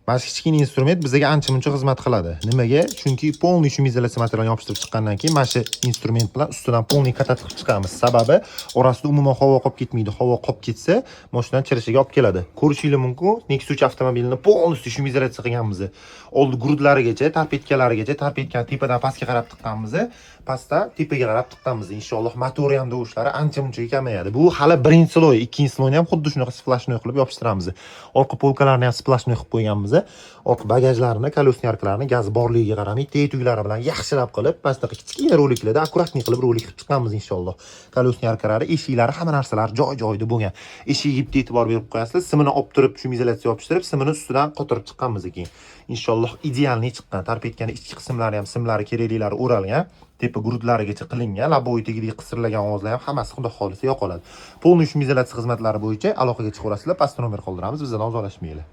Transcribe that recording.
Mana shu kichkina instrument bizga ancha-muncha xizmat qiladi. Nimaga? Chunki polniy shumizolyatsiya materialini yopishtirib chiqqandan keyin mana shu instrument bilan ustidan polniy katat qilib chiqamiz. Sababi orasida umuman havo qolib ketmaydi. Havo qolib ketsa, mashinaning chirishiga olib keladi. Ko'rishingiz mumkin, Nexus avtomobilini polniy shumizolyatsiya qilganmiz. Oldi grudlarigacha, tarpetkalarigacha, tarpetkan tepadan pastga qarab tiqqanmiz. Pastda tepaga qarab tiqqanmiz. Inshaalloh motor ham dovushlari ancha-muncha kamayadi. Bu hali birinchi sloy, ikkinchi sloyni ham xuddi shunaqa splashnoy qilib yopishtiramiz. Orqa polkalarni ham splashnoy qilib qo'yganmiz. Orqa bagajlarini, kolesniy arkalarni gaz borligiga qaramay, tetuglari bilan yaxshilab qilib, pastda kichkina roliklarda akkuratni qilib rolik qilib chiqqanmiz inshaalloh. Kolesniy arkalari, eshiklari, hamma narsalar joy-joyida bo'lgan. Eshigiga bitta e'tibor berib qo'yasizlar. Simini olib turib, shumizolyatsiya yopishtirib, simini ustidan qotirib chiqqanmiz keyin. Inshaalloh idealni chiqqan. Tarpetkaning ichki qismlari ham simlari, kerakliklari o'ralgan. Tepa grudlarigacha qilingan, laboviy tegidagi qisirlagan ovozlar ham hammasi xudo xolisa yo'qoladi. Polniy shumizolyatsiya xizmatlari bo'yicha aloqaga chiqaverasizlar, pastda nomer qoldiramiz, bizdan ozorlashmaylik.